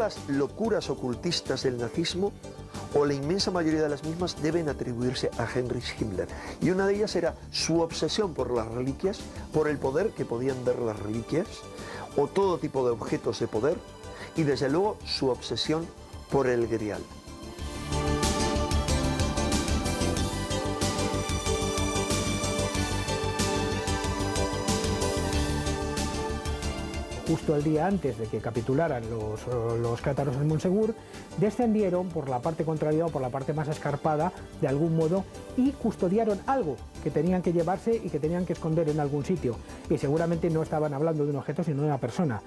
las locuras ocultistas del nazismo, o la inmensa mayoría de las mismas, deben atribuirse a Heinrich Himmler. Y una de ellas era su obsesión por las reliquias, por el poder que podían dar las reliquias, o todo tipo de objetos de poder, y desde luego su obsesión por el Grial. Justo el día antes de que capitularan los cátaros en Montsegur, descendieron por la parte contraria o por la parte más escarpada, de algún modo, y custodiaron algo que tenían que llevarse y que tenían que esconder en algún sitio. Y seguramente no estaban hablando de un objeto, sino de una persona.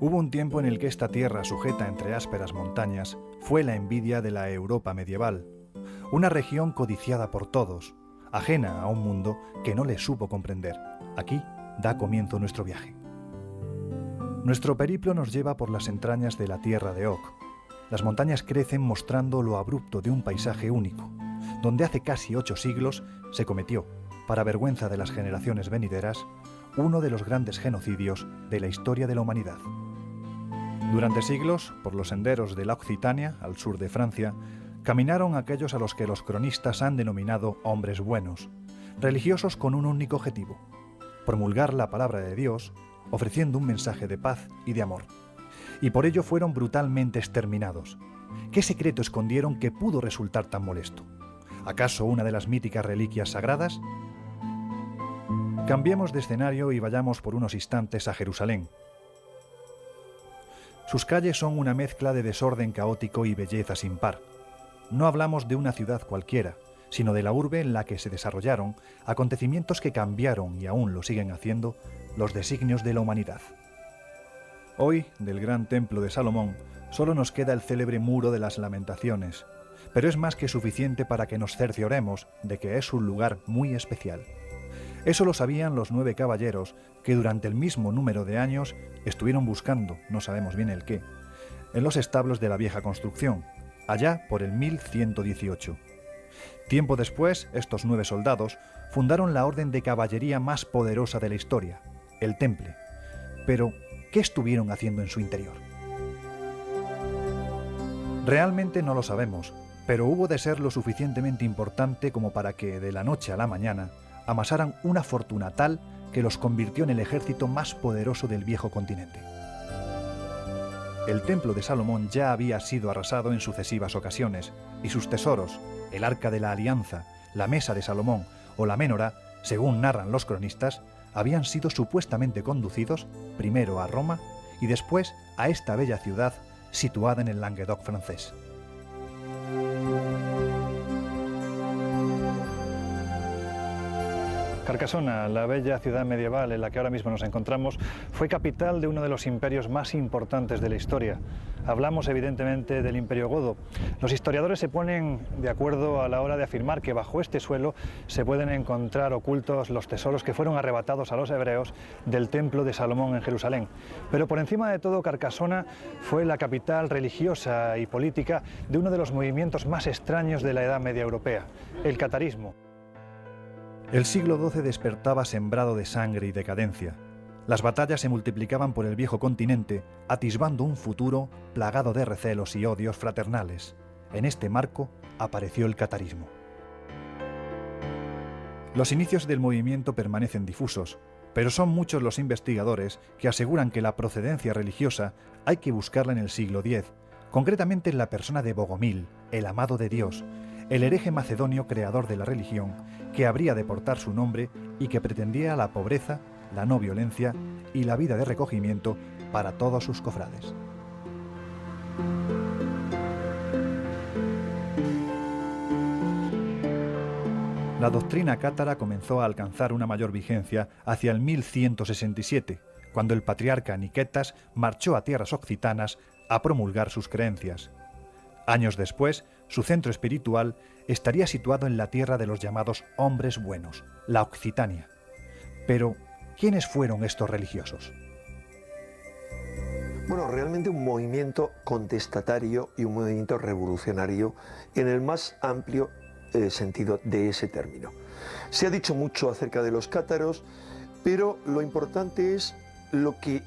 Hubo un tiempo en el que esta tierra sujeta entre ásperas montañas fue la envidia de la Europa medieval, una región codiciada por todos, ajena a un mundo que no le supo comprender. Aquí da comienzo nuestro viaje. Nuestro periplo nos lleva por las entrañas de la tierra de Oc. Las montañas crecen mostrando lo abrupto de un paisaje único, donde hace casi 8 siglos se cometió, para vergüenza de las generaciones venideras, uno de los grandes genocidios de la historia de la humanidad. Durante siglos, por los senderos de la Occitania, al sur de Francia, caminaron aquellos a los que los cronistas han denominado hombres buenos, religiosos con un único objetivo: promulgar la palabra de Dios, ofreciendo un mensaje de paz y de amor. Y por ello fueron brutalmente exterminados. ¿Qué secreto escondieron que pudo resultar tan molesto? ¿Acaso una de las míticas reliquias sagradas? Cambiemos de escenario y vayamos por unos instantes a Jerusalén. Sus calles son una mezcla de desorden caótico y belleza sin par. No hablamos de una ciudad cualquiera, sino de la urbe en la que se desarrollaron acontecimientos que cambiaron, y aún lo siguen haciendo, los designios de la humanidad. Hoy, del gran templo de Salomón, solo nos queda el célebre Muro de las Lamentaciones, pero es más que suficiente para que nos cercioremos de que es un lugar muy especial. Eso lo sabían los 9 caballeros que durante el mismo número de años estuvieron buscando, no sabemos bien el qué, en los establos de la vieja construcción, allá por el 1118. Tiempo después, estos 9 soldados fundaron la orden de caballería más poderosa de la historia, el Temple. Pero, ¿qué estuvieron haciendo en su interior? Realmente no lo sabemos, pero hubo de ser lo suficientemente importante como para que, de la noche a la mañana, amasaran una fortuna tal que los convirtió en el ejército más poderoso del viejo continente. El templo de Salomón ya había sido arrasado en sucesivas ocasiones, y sus tesoros, el Arca de la Alianza, la Mesa de Salomón o la Ménorá, según narran los cronistas, habían sido supuestamente conducidos primero a Roma y después a esta bella ciudad situada en el Languedoc francés. Carcasona, la bella ciudad medieval en la que ahora mismo nos encontramos, fue capital de uno de los imperios más importantes de la historia. Hablamos evidentemente del Imperio Godo. Los historiadores se ponen de acuerdo a la hora de afirmar que bajo este suelo se pueden encontrar ocultos los tesoros que fueron arrebatados a los hebreos del Templo de Salomón en Jerusalén. Pero por encima de todo, Carcasona fue la capital religiosa y política de uno de los movimientos más extraños de la Edad Media europea, el catarismo. El siglo XII despertaba sembrado de sangre y decadencia. Las batallas se multiplicaban por el viejo continente, atisbando un futuro plagado de recelos y odios fraternales. En este marco apareció el catarismo. Los inicios del movimiento permanecen difusos, pero son muchos los investigadores que aseguran que la procedencia religiosa hay que buscarla en el siglo X, concretamente en la persona de Bogomil, el amado de Dios, el hereje macedonio creador de la religión, que habría de portar su nombre y que pretendía la pobreza, la no violencia y la vida de recogimiento para todos sus cofrades. La doctrina cátara comenzó a alcanzar una mayor vigencia hacia el 1167, cuando el patriarca Nicetas marchó a tierras occitanas a promulgar sus creencias. Años después, su centro espiritual estaría situado en la tierra de los llamados hombres buenos, la Occitania. Pero, ¿quiénes fueron estos religiosos? Bueno, realmente un movimiento contestatario y un movimiento revolucionario en el más amplio sentido de ese término. Se ha dicho mucho acerca de los cátaros, pero lo importante es lo que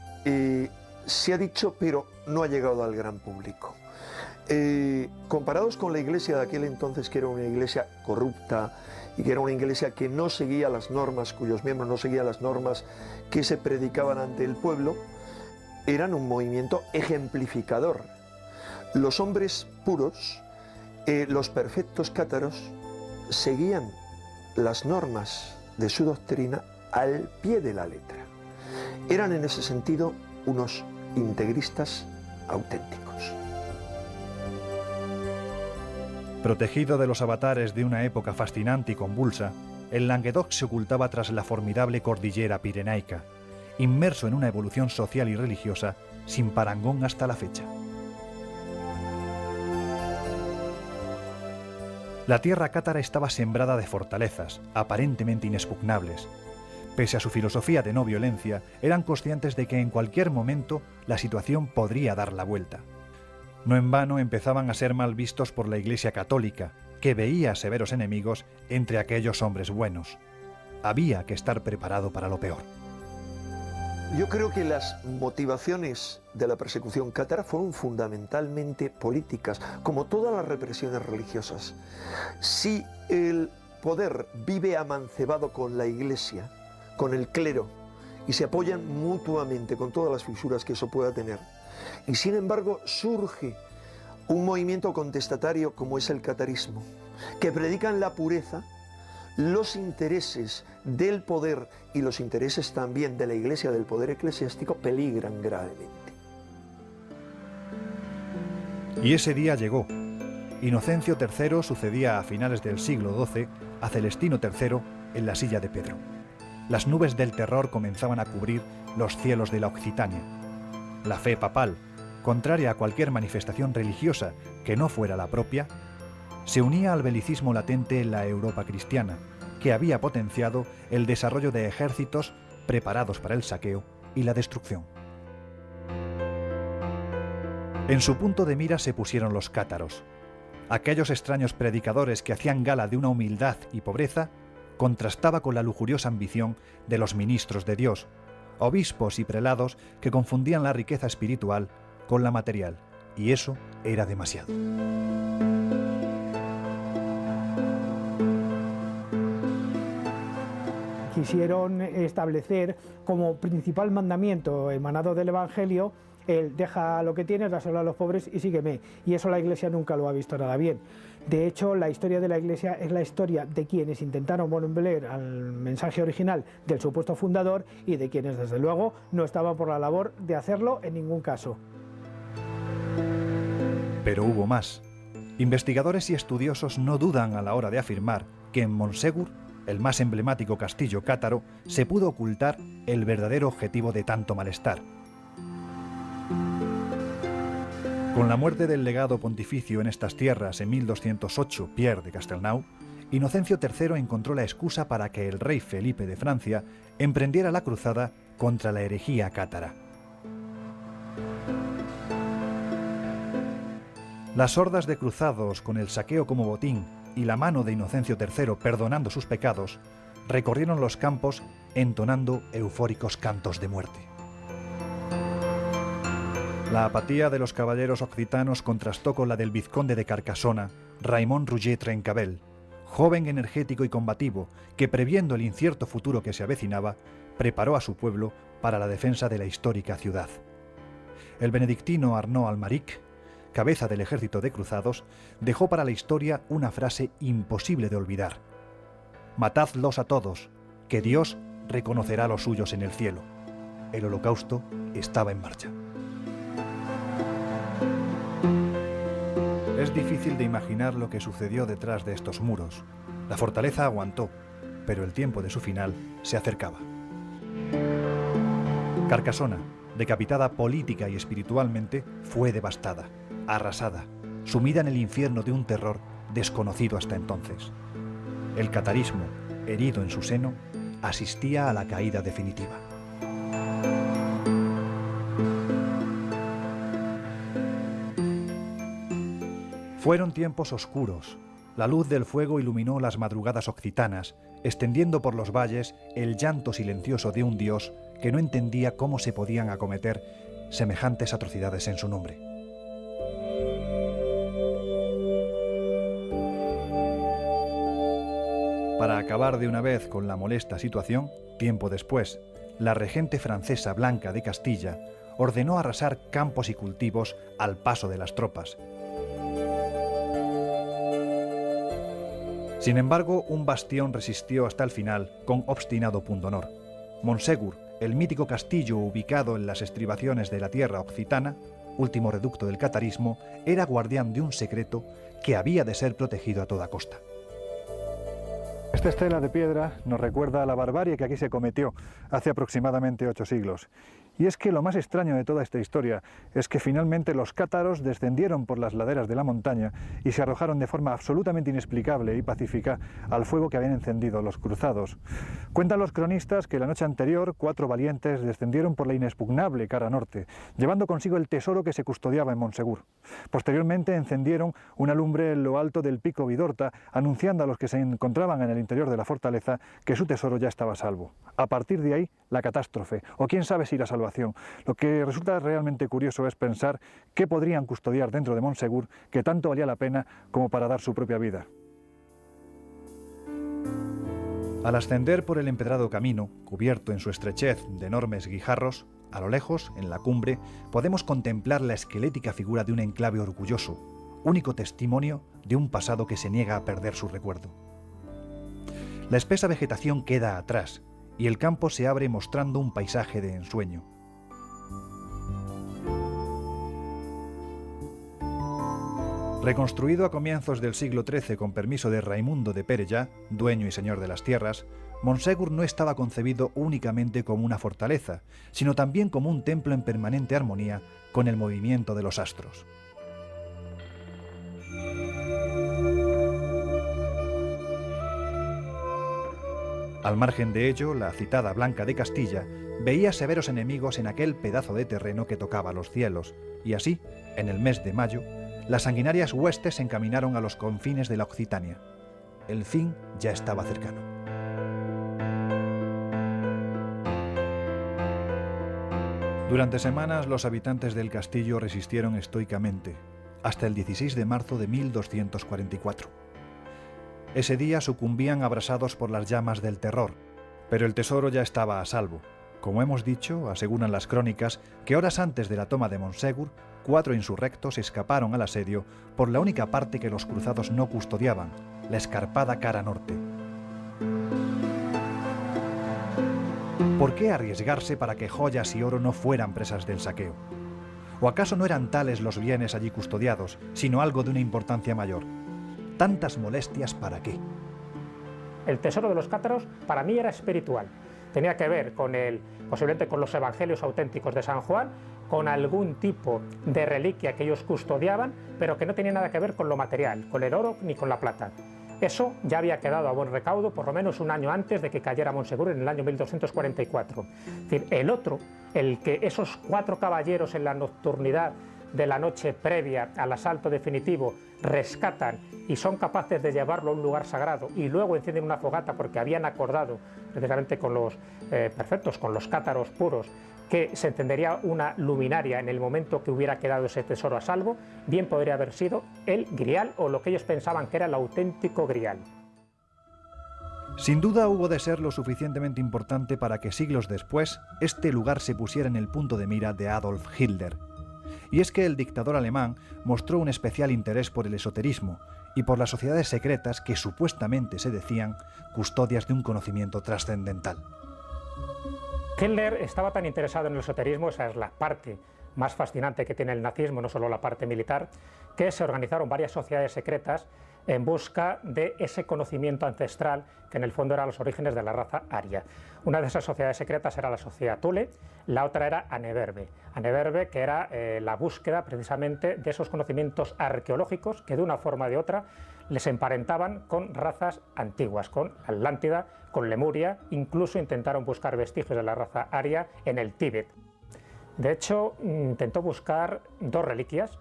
se ha dicho pero no ha llegado al gran público. Comparados con la iglesia de aquel entonces, que era una iglesia corrupta y que era una iglesia que no seguía las normas, cuyos miembros no seguían las normas que se predicaban ante el pueblo, eran un movimiento ejemplificador. Los hombres puros, los perfectos cátaros, seguían las normas de su doctrina al pie de la letra. Eran en ese sentido unos integristas auténticos. Protegido de los avatares de una época fascinante y convulsa, el Languedoc se ocultaba tras la formidable cordillera pirenaica, inmerso en una evolución social y religiosa sin parangón hasta la fecha. La tierra cátara estaba sembrada de fortalezas, aparentemente inexpugnables. Pese a su filosofía de no violencia, eran conscientes de que en cualquier momento la situación podría dar la vuelta. No en vano empezaban a ser mal vistos por la Iglesia católica, que veía severos enemigos entre aquellos hombres buenos. Había que estar preparado para lo peor. Yo creo que las motivaciones de la persecución cátara fueron fundamentalmente políticas, como todas las represiones religiosas. Si el poder vive amancebado con la Iglesia, con el clero, y se apoyan mutuamente con todas las fisuras que eso pueda tener, y sin embargo surge un movimiento contestatario como es el catarismo, que predican la pureza, los intereses del poder y los intereses también de la Iglesia, del poder eclesiástico, peligran gravemente. Y ese día llegó. Inocencio III sucedía a finales del siglo XII a Celestino III en la silla de Pedro. Las nubes del terror comenzaban a cubrir los cielos de la Occitania. La fe papal, contraria a cualquier manifestación religiosa que no fuera la propia, se unía al belicismo latente en la Europa cristiana, que había potenciado el desarrollo de ejércitos preparados para el saqueo y la destrucción. En su punto de mira se pusieron los cátaros. Aquellos extraños predicadores que hacían gala de una humildad y pobreza contrastaba con la lujuriosa ambición de los ministros de Dios, obispos y prelados que confundían la riqueza espiritual con la material, y eso era demasiado. Quisieron establecer como principal mandamiento emanado del Evangelio el deja lo que tienes, dáselo a los pobres y sígueme. Y eso la Iglesia nunca lo ha visto nada bien. De hecho, la historia de la Iglesia es la historia de quienes intentaron volver al mensaje original del supuesto fundador y de quienes, desde luego, no estaban por la labor de hacerlo en ningún caso. Pero hubo más. Investigadores y estudiosos no dudan a la hora de afirmar que en Monsegur, el más emblemático castillo cátaro, se pudo ocultar el verdadero objetivo de tanto malestar. Con la muerte del legado pontificio en estas tierras en 1208, Pierre de Castelnau, Inocencio III encontró la excusa para que el rey Felipe de Francia emprendiera la cruzada contra la herejía cátara. Las hordas de cruzados, con el saqueo como botín y la mano de Inocencio III perdonando sus pecados, recorrieron los campos entonando eufóricos cantos de muerte. La apatía de los caballeros occitanos contrastó con la del vizconde de Carcassona, Raymond Rouget Trencabel, joven energético y combativo que, previendo el incierto futuro que se avecinaba, preparó a su pueblo para la defensa de la histórica ciudad. El benedictino Arnaud Almaric, cabeza del ejército de cruzados, dejó para la historia una frase imposible de olvidar: «Matadlos a todos, que Dios reconocerá a los suyos en el cielo». El holocausto estaba en marcha. Es difícil de imaginar lo que sucedió detrás de estos muros. La fortaleza aguantó, pero el tiempo de su final se acercaba. Carcassona, decapitada política y espiritualmente, fue devastada, arrasada, sumida en el infierno de un terror desconocido hasta entonces. El catarismo, herido en su seno, asistía a la caída definitiva. Fueron tiempos oscuros. La luz del fuego iluminó las madrugadas occitanas, extendiendo por los valles el llanto silencioso de un dios que no entendía cómo se podían acometer semejantes atrocidades en su nombre. Para acabar de una vez con la molesta situación, tiempo después, la regente francesa Blanca de Castilla ordenó arrasar campos y cultivos al paso de las tropas. Sin embargo, un bastión resistió hasta el final con obstinado pundonor. Monsegur, el mítico castillo ubicado en las estribaciones de la tierra occitana, último reducto del catarismo, era guardián de un secreto que había de ser protegido a toda costa. Esta estela de piedra nos recuerda a la barbarie que aquí se cometió hace aproximadamente 8 siglos. Y es que lo más extraño de toda esta historia es que finalmente los cátaros descendieron por las laderas de la montaña y se arrojaron de forma absolutamente inexplicable y pacífica al fuego que habían encendido los cruzados. Cuentan los cronistas que la noche anterior 4 valientes descendieron por la inexpugnable cara norte, llevando consigo el tesoro que se custodiaba en Monsegur. Posteriormente encendieron una lumbre en lo alto del pico Vidorta, anunciando a los que se encontraban en el interior de la fortaleza que su tesoro ya estaba a salvo. A partir de ahí, la catástrofe, o quién sabe si la salvación. Lo que resulta realmente curioso es pensar qué podrían custodiar dentro de Monsegur que tanto valía la pena como para dar su propia vida. Al ascender por el empedrado camino, cubierto en su estrechez de enormes guijarros, a lo lejos, en la cumbre, podemos contemplar la esquelética figura de un enclave orgulloso, único testimonio de un pasado que se niega a perder su recuerdo. La espesa vegetación queda atrás y el campo se abre mostrando un paisaje de ensueño. Reconstruido a comienzos del siglo XIII con permiso de Raimundo de Perellà, dueño y señor de las tierras, Monsegur no estaba concebido únicamente como una fortaleza, sino también como un templo en permanente armonía con el movimiento de los astros. Al margen de ello, la citada Blanca de Castilla veía severos enemigos en aquel pedazo de terreno que tocaba los cielos, y así, en el mes de mayo, las sanguinarias huestes se encaminaron a los confines de la Occitania. El fin ya estaba cercano. Durante semanas los habitantes del castillo resistieron estoicamente, hasta el 16 de marzo de 1244. Ese día sucumbían abrasados por las llamas del terror, pero el tesoro ya estaba a salvo. Como hemos dicho, aseguran las crónicas que horas antes de la toma de Monsegur, 4 insurrectos escaparon al asedio por la única parte que los cruzados no custodiaban, la escarpada cara norte. ¿Por qué arriesgarse para que joyas y oro no fueran presas del saqueo? ¿O acaso no eran tales los bienes allí custodiados, sino algo de una importancia mayor? ¿Tantas molestias para qué? El tesoro de los cátaros para mí era espiritual. Tenía que ver con posiblemente con los evangelios auténticos de San Juan, con algún tipo de reliquia que ellos custodiaban, pero que no tenía nada que ver con lo material, con el oro ni con la plata. Eso ya había quedado a buen recaudo por lo menos un año antes de que cayera Monsegur en el año 1244. Es decir, el que esos 4 caballeros en la nocturnidad de la noche previa al asalto definitivo rescatan y son capaces de llevarlo a un lugar sagrado y luego encienden una fogata porque habían acordado precisamente con los perfectos, con los cátaros puros, que se encendería una luminaria en el momento que hubiera quedado ese tesoro a salvo, bien podría haber sido el grial o lo que ellos pensaban que era el auténtico grial. Sin duda hubo de ser lo suficientemente importante para que siglos después este lugar se pusiera en el punto de mira de Adolf Hitler. Y es que el dictador alemán mostró un especial interés por el esoterismo y por las sociedades secretas que supuestamente se decían custodias de un conocimiento trascendental. Hitler estaba tan interesado en el esoterismo, esa es la parte más fascinante que tiene el nazismo, no solo la parte militar, que se organizaron varias sociedades secretas en busca de ese conocimiento ancestral que en el fondo eran los orígenes de la raza aria. Una de esas sociedades secretas era la sociedad Thule, la otra era Aneberbe. Aneberbe, que era la búsqueda precisamente de esos conocimientos arqueológicos que de una forma o de otra les emparentaban con razas antiguas, con Atlántida, con Lemuria, incluso intentaron buscar vestigios de la raza aria en el Tíbet. De hecho, intentó buscar 2 reliquias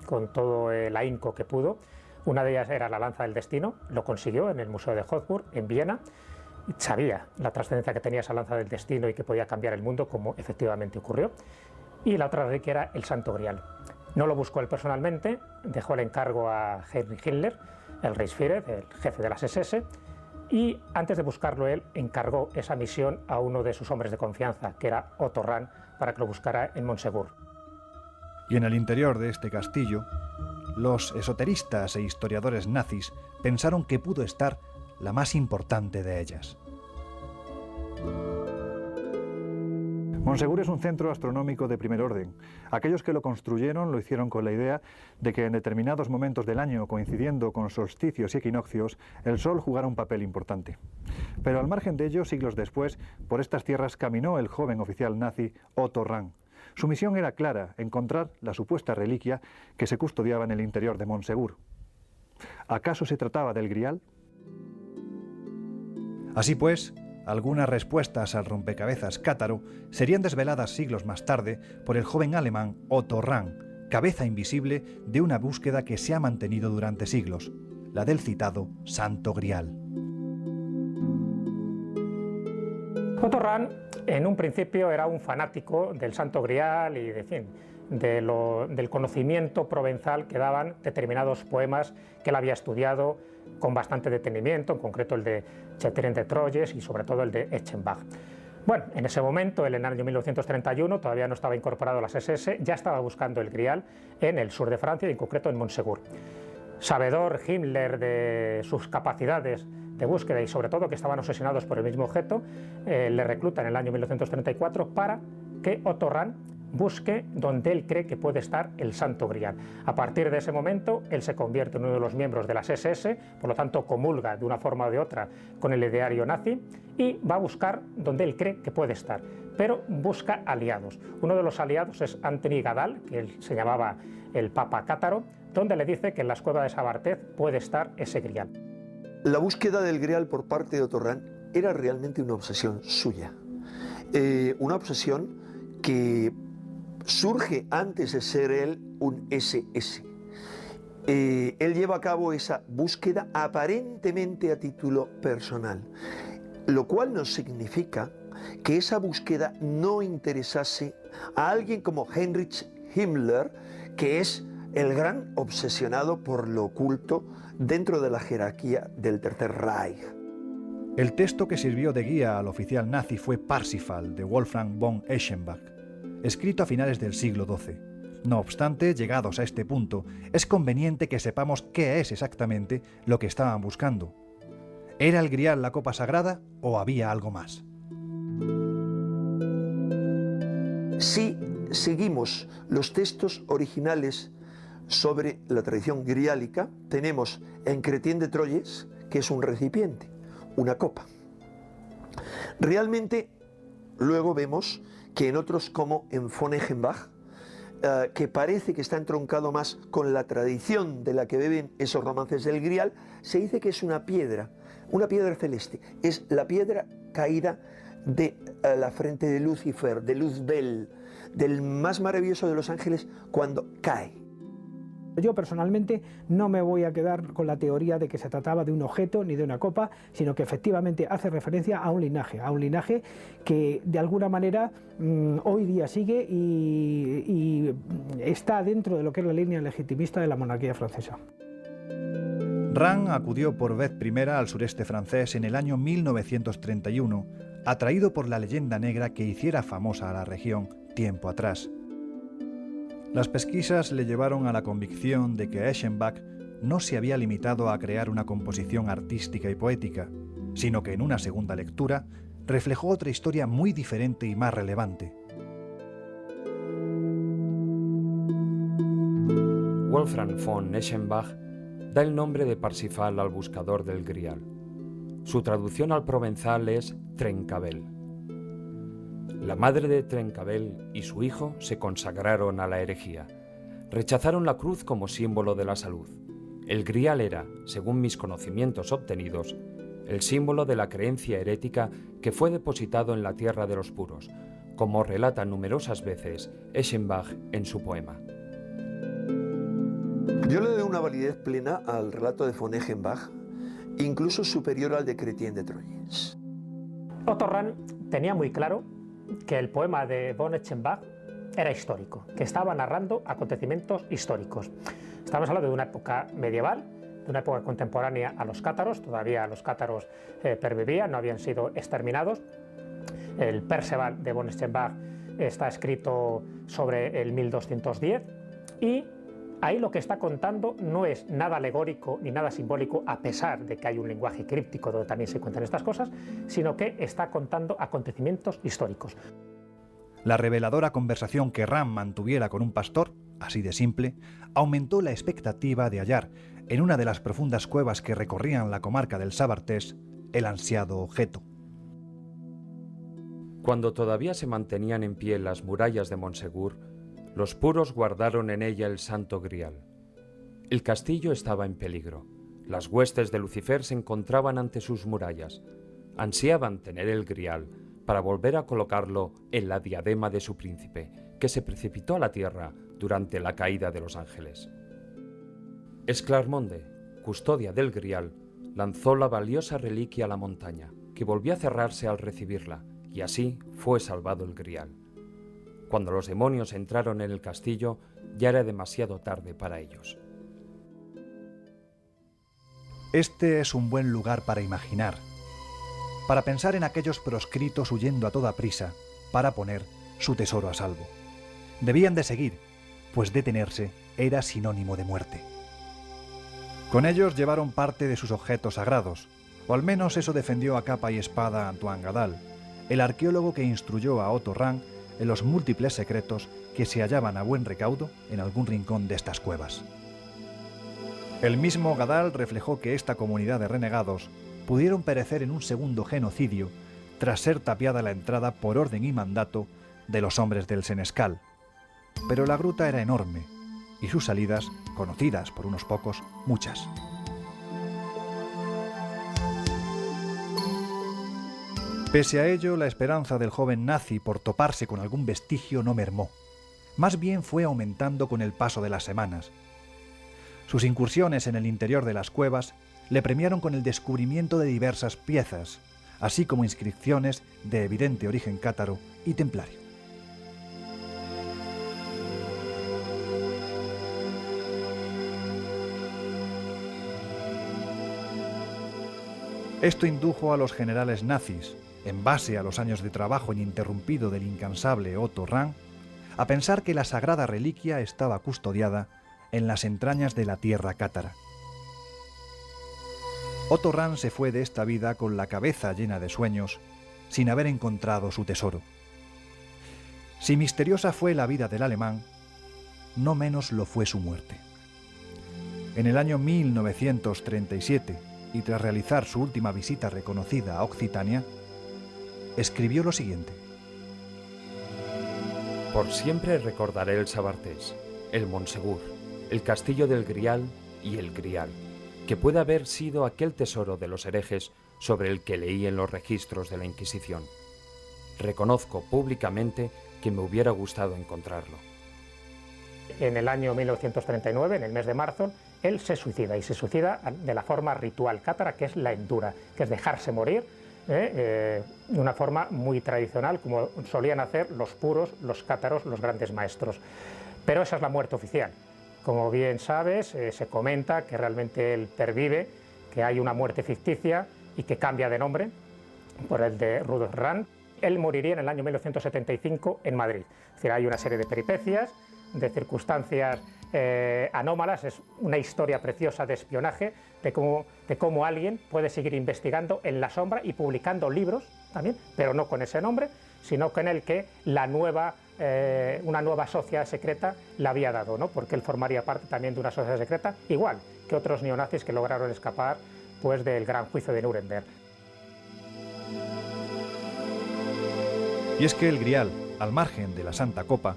con todo el ahínco que pudo. Una de ellas era la lanza del destino, lo consiguió en el Museo de Hofburg, en Viena. Sabía la trascendencia que tenía esa lanza del destino y que podía cambiar el mundo, como efectivamente ocurrió. Y la otra reliquia era el Santo Grial. No lo buscó él personalmente, dejó el encargo a Heinrich Himmler, el Reichsführer, el jefe de las SS, y antes de buscarlo él, encargó esa misión a uno de sus hombres de confianza, que era Otto Rahn, para que lo buscara en Montsegur. Y en el interior de este castillo, los esoteristas e historiadores nazis pensaron que pudo estar la más importante de ellas. Montsegur es un centro astronómico de primer orden. Aquellos que lo construyeron lo hicieron con la idea de que en determinados momentos del año, coincidiendo con solsticios y equinoccios, el Sol jugara un papel importante. Pero al margen de ello, siglos después, por estas tierras caminó el joven oficial nazi Otto Rahn. Su misión era clara: encontrar la supuesta reliquia que se custodiaba en el interior de Montsegur. ¿Acaso se trataba del Grial? Así pues, algunas respuestas al rompecabezas cátaro serían desveladas siglos más tarde por el joven alemán Otto Rahn, cabeza invisible de una búsqueda que se ha mantenido durante siglos, la del citado Santo Grial. Otto Rahn, en un principio, era un fanático del Santo Grial y del conocimiento provenzal que daban determinados poemas que él había estudiado con bastante detenimiento, en concreto el de Chetrin de Troyes y sobre todo el de Eschenbach. Bueno, en ese momento, él en el año 1931, todavía no estaba incorporado a las SS, ya estaba buscando el Grial en el sur de Francia y en concreto en Montsegur. Sabedor Himmler de sus capacidades de búsqueda y sobre todo que estaban obsesionados por el mismo objeto, le recluta en el año 1934 para que Otto Rahn busque donde él cree que puede estar el Santo Grial. A partir de ese momento, él se convierte en uno de los miembros de las SS, por lo tanto comulga de una forma o de otra con el ideario nazi y va a buscar donde él cree que puede estar, pero busca aliados. Uno de los aliados es Antoni Gadal, que él se llamaba el Papa Cátaro, donde le dice que en las cuevas de Sabartez puede estar ese Grial. La búsqueda del Grial por parte de Otto Rahn era realmente una obsesión suya, una obsesión que surge antes de ser él un SS. Él lleva a cabo esa búsqueda aparentemente a título personal, lo cual no significa que esa búsqueda no interesase a alguien como Heinrich Himmler, que es el gran obsesionado por lo oculto dentro de la jerarquía del Tercer Reich. El texto que sirvió de guía al oficial nazi fue Parsifal, de Wolfgang von Eschenbach, escrito a finales del siglo XII. No obstante, llegados a este punto, es conveniente que sepamos qué es exactamente lo que estaban buscando. ¿Era el Grial la copa sagrada o había algo más? Si seguimos los textos originales sobre la tradición griálica, tenemos en Chetrin de Troyes, que es un recipiente, una copa. Realmente, luego vemos que en otros, como en von Eschenbach, que parece que está entroncado más con la tradición de la que beben esos romances del Grial, se dice que es una piedra celeste. Es la piedra caída de la frente de Lucifer, de Luzbel, del más maravilloso de los ángeles, cuando cae. Yo personalmente no me voy a quedar con la teoría de que se trataba de un objeto ni de una copa, sino que efectivamente hace referencia a un linaje que de alguna manera hoy día sigue y está dentro de lo que es la línea legitimista de la monarquía francesa. Rahn acudió por vez primera al sureste francés en el año 1931, atraído por la leyenda negra que hiciera famosa a la región tiempo atrás. Las pesquisas le llevaron a la convicción de que Eschenbach no se había limitado a crear una composición artística y poética, sino que en una segunda lectura reflejó otra historia muy diferente y más relevante. Wolfram von Eschenbach da el nombre de Parsifal al buscador del Grial. Su traducción al provenzal es Trencabel. La madre de Trencabel y su hijo se consagraron a la herejía. Rechazaron la cruz como símbolo de la salud. El Grial era, según mis conocimientos obtenidos, el símbolo de la creencia herética que fue depositado en la tierra de los puros, como relata numerosas veces Eschenbach en su poema. Yo le doy una validez plena al relato de von Eschenbach, incluso superior al de Chrétien de Troyes. Otto Rahn tenía muy claro que el poema de von Eschenbach era histórico, que estaba narrando acontecimientos históricos. Estamos hablando de una época medieval, de una época contemporánea a los cátaros, todavía los cátaros pervivían, no habían sido exterminados. El Perceval de von Eschenbach está escrito sobre el 1210 y ahí lo que está contando no es nada alegórico ni nada simbólico, a pesar de que hay un lenguaje críptico donde también se cuentan estas cosas, sino que está contando acontecimientos históricos. La reveladora conversación que Rahn mantuviera con un pastor, así de simple, aumentó la expectativa de hallar, en una de las profundas cuevas que recorrían la comarca del Sabartés, el ansiado objeto. Cuando todavía se mantenían en pie las murallas de Montsegur, los puros guardaron en ella el Santo Grial. El castillo estaba en peligro. Las huestes de Lucifer se encontraban ante sus murallas. Ansiaban tener el Grial para volver a colocarlo en la diadema de su príncipe, que se precipitó a la tierra durante la caída de los ángeles. Esclarmonde, custodia del Grial, lanzó la valiosa reliquia a la montaña, que volvió a cerrarse al recibirla, y así fue salvado el Grial. Cuando los demonios entraron en el castillo, ya era demasiado tarde para ellos. Este es un buen lugar para imaginar, para pensar en aquellos proscritos huyendo a toda prisa para poner su tesoro a salvo. Debían de seguir, pues detenerse era sinónimo de muerte. Con ellos llevaron parte de sus objetos sagrados, o al menos eso defendió a capa y espada Antoine Gadal, el arqueólogo que instruyó a Otto Rahn en los múltiples secretos que se hallaban a buen recaudo en algún rincón de estas cuevas. El mismo Gadal reflejó que esta comunidad de renegados pudieron perecer en un segundo genocidio tras ser tapiada la entrada por orden y mandato de los hombres del Senescal. Pero la gruta era enorme y sus salidas, conocidas por unos pocos, muchas. Pese a ello, la esperanza del joven nazi por toparse con algún vestigio no mermó. Más bien fue aumentando con el paso de las semanas. Sus incursiones en el interior de las cuevas le premiaron con el descubrimiento de diversas piezas, así como inscripciones de evidente origen cátaro y templario. Esto indujo a los generales nazis, en base a los años de trabajo ininterrumpido del incansable Otto Rahn, a pensar que la sagrada reliquia estaba custodiada en las entrañas de la tierra cátara. Otto Rahn se fue de esta vida con la cabeza llena de sueños, sin haber encontrado su tesoro. Si misteriosa fue la vida del alemán, no menos lo fue su muerte. En el año 1937, y tras realizar su última visita reconocida a Occitania, escribió lo siguiente: Por siempre recordaré el Sabartés, el Montsegur, el castillo del Grial y el Grial, que puede haber sido aquel tesoro de los herejes sobre el que leí en los registros de la Inquisición. Reconozco públicamente que me hubiera gustado encontrarlo. En el año 1939, en el mes de marzo, él se suicida, y se suicida de la forma ritual cátara, que es la hendura, que es dejarse morir, de una forma muy tradicional, como solían hacer los puros, los cátaros, los grandes maestros. Pero esa es la muerte oficial. Como bien sabes, se comenta que realmente él pervive, que hay una muerte ficticia y que cambia de nombre por el de Rudolf Rahn. Él moriría en el año 1975 en Madrid. Es decir, hay una serie de peripecias, de circunstancias anómalas. Es una historia preciosa de espionaje, de cómo alguien puede seguir investigando en la sombra y publicando libros también, pero no con ese nombre, sino con el que una nueva sociedad secreta le había dado, ¿no? Porque él formaría parte también de una sociedad secreta, igual que otros neonazis que lograron escapar pues, del gran juicio de Nuremberg. Y es que el Grial, al margen de la Santa Copa,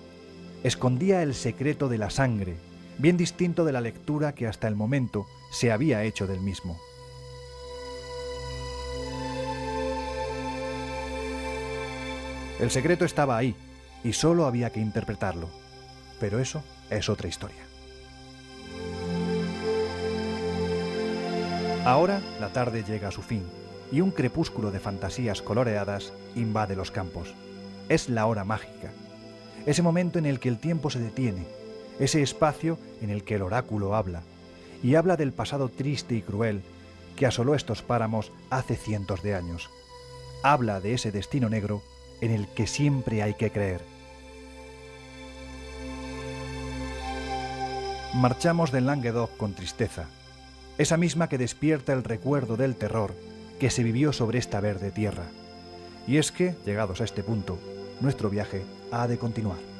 escondía el secreto de la sangre, bien distinto de la lectura que hasta el momento se había hecho del mismo. El secreto estaba ahí, y solo había que interpretarlo. Pero eso es otra historia. Ahora la tarde llega a su fin, y un crepúsculo de fantasías coloreadas invade los campos. Es la hora mágica, ese momento en el que el tiempo se detiene, ese espacio en el que el oráculo habla, y habla del pasado triste y cruel que asoló estos páramos hace cientos de años. Habla de ese destino negro en el que siempre hay que creer. Marchamos del Languedoc con tristeza, esa misma que despierta el recuerdo del terror que se vivió sobre esta verde tierra. Y es que, llegados a este punto, nuestro viaje ha de continuar.